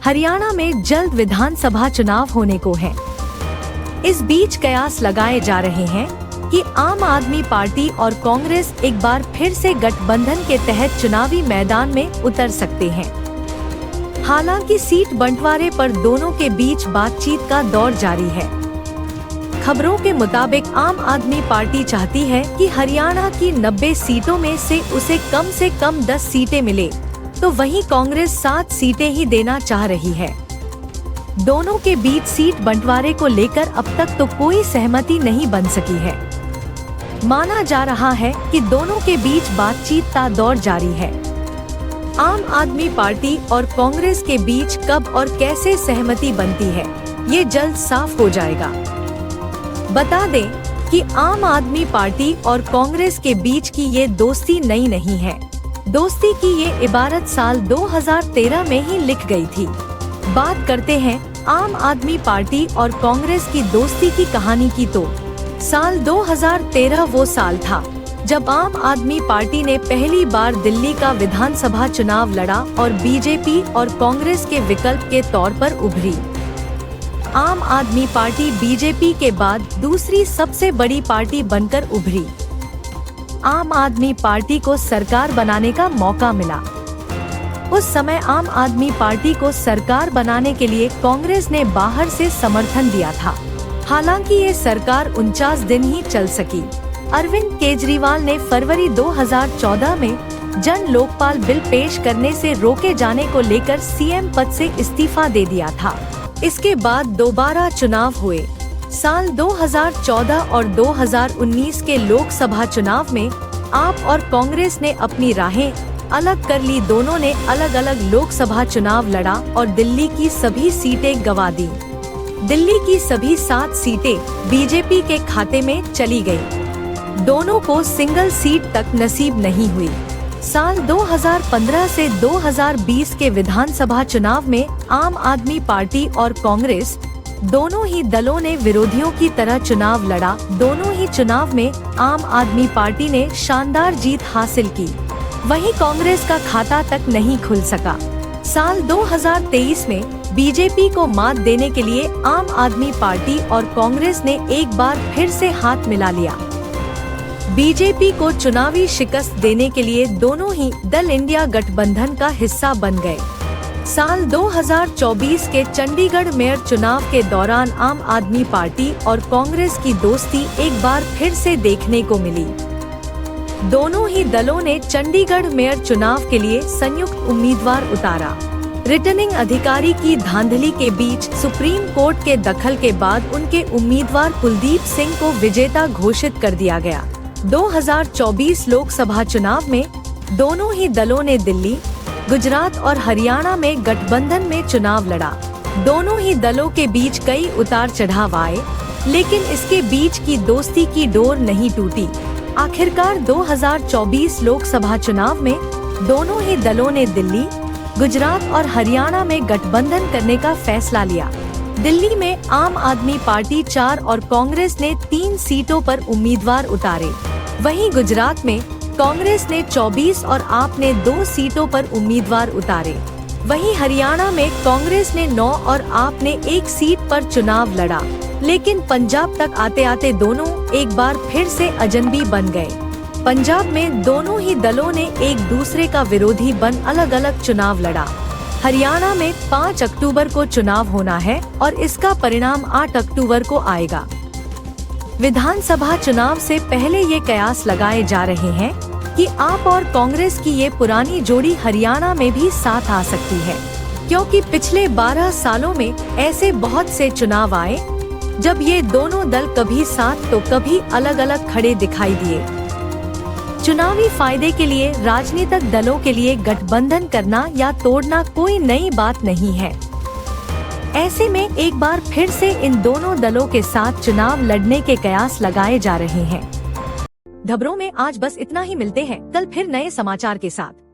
हरियाणा में जल्द विधानसभा चुनाव होने को है। इस बीच कयास लगाए जा रहे हैं कि आम आदमी पार्टी और कांग्रेस एक बार फिर से गठबंधन के तहत चुनावी मैदान में उतर सकते हैं। हालांकि सीट बंटवारे पर दोनों के बीच बातचीत का दौर जारी है। खबरों के मुताबिक आम आदमी पार्टी चाहती है कि हरियाणा की 90 सीटों में से उसे कम 10 सीटें मिले, तो वहीं कांग्रेस 7 सीटें ही देना चाह रही है। दोनों के बीच सीट बंटवारे को लेकर अब तक तो कोई सहमति नहीं बन सकी है। माना जा रहा है कि दोनों के बीच बातचीत का दौर जारी है। आम आदमी पार्टी और कांग्रेस के बीच कब और कैसे सहमति बनती है, ये जल्द साफ हो जाएगा। बता दें कि आम आदमी पार्टी और कांग्रेस के बीच की ये दोस्ती नई नहीं है। दोस्ती की ये इबारत साल 2013 में ही लिख गई थी। बात करते हैं आम आदमी पार्टी और कांग्रेस की दोस्ती की कहानी की, तो साल 2013 वो साल था जब आम आदमी पार्टी ने पहली बार दिल्ली का विधानसभा चुनाव लड़ा और बीजेपी और कांग्रेस के विकल्प के तौर पर उभरी। आम आदमी पार्टी बीजेपी के बाद दूसरी सबसे बड़ी पार्टी बनकर उभरी। आम आदमी पार्टी को सरकार बनाने का मौका मिला। उस समय आम आदमी पार्टी को सरकार बनाने के लिए कांग्रेस ने बाहर से समर्थन दिया था। हालांकि ये सरकार 49 दिन ही चल सकी। अरविंद केजरीवाल ने फरवरी 2014 में जन लोकपाल बिल पेश करने से रोके जाने को लेकर सीएम पद से इस्तीफा दे दिया था। इसके बाद दोबारा चुनाव हुए। साल 2014 और 2019 के लोकसभा चुनाव में आप और कांग्रेस ने अपनी राहें अलग कर ली। दोनों ने अलग अलग लोकसभा चुनाव लड़ा और दिल्ली की सभी सीटें गंवा दी। दिल्ली की सभी 7 सीटें बीजेपी के खाते में चली गयी। दोनों को सिंगल सीट तक नसीब नहीं हुई। साल 2015 से 2020 के विधानसभा चुनाव में आम आदमी पार्टी और कांग्रेस दोनों ही दलों ने विरोधियों की तरह चुनाव लड़ा। दोनों ही चुनाव में आम आदमी पार्टी ने शानदार जीत हासिल की, वहीं कांग्रेस का खाता तक नहीं खुल सका। साल 2023 में बीजेपी को मात देने के लिए आम आदमी पार्टी और कांग्रेस ने एक बार फिर से हाथ मिला लिया। बीजेपी को चुनावी शिकस्त देने के लिए दोनों ही दल इंडिया गठबंधन का हिस्सा बन गए। साल 2024 के चंडीगढ़ मेयर चुनाव के दौरान आम आदमी पार्टी और कांग्रेस की दोस्ती एक बार फिर से देखने को मिली। दोनों ही दलों ने चंडीगढ़ मेयर चुनाव के लिए संयुक्त उम्मीदवार उतारा। रिटर्निंग अधिकारी की धांधली के बीच सुप्रीम कोर्ट के दखल के बाद उनके उम्मीदवार कुलदीप सिंह को विजेता घोषित कर दिया गया। 2024 लोकसभा चुनाव में दोनों ही दलों ने दिल्ली, गुजरात और हरियाणा में गठबंधन में चुनाव लड़ा। दोनों ही दलों के बीच कई उतार चढ़ाव आए, लेकिन इसके बीच की दोस्ती की डोर नहीं टूटी। आखिरकार 2024 लोकसभा चुनाव में दोनों ही दलों ने दिल्ली, गुजरात और हरियाणा में गठबंधन करने का फैसला लिया। दिल्ली में आम आदमी पार्टी 4 और कांग्रेस ने 3 सीटों पर उम्मीदवार उतारे। वहीं गुजरात में कांग्रेस ने 24 और आप ने 2 सीटों पर उम्मीदवार उतारे। वहीं हरियाणा में कांग्रेस ने 9 और आप ने 1 सीट पर चुनाव लड़ा, लेकिन पंजाब तक आते आते दोनों एक बार फिर से अजनबी बन गए। पंजाब में दोनों ही दलों ने एक दूसरे का विरोधी बन अलग अलग चुनाव लड़ा। हरियाणा में 5 अक्टूबर को चुनाव होना है और इसका परिणाम 8 अक्टूबर को आएगा। विधानसभा चुनाव से पहले ये कयास लगाए जा रहे हैं कि आप और कांग्रेस की ये पुरानी जोड़ी हरियाणा में भी साथ आ सकती है, क्योंकि पिछले 12 सालों में ऐसे बहुत से चुनाव आए जब ये दोनों दल कभी साथ तो कभी अलग अलग खड़े दिखाई दिए। चुनावी फायदे के लिए राजनीतिक दलों के लिए गठबंधन करना या तोड़ना कोई नई बात नहीं है। ऐसे में एक बार फिर से इन दोनों दलों के साथ चुनाव लड़ने के कयास लगाए जा रहे हैं। खबरों में आज बस इतना ही। मिलते हैं कल फिर नए समाचार के साथ।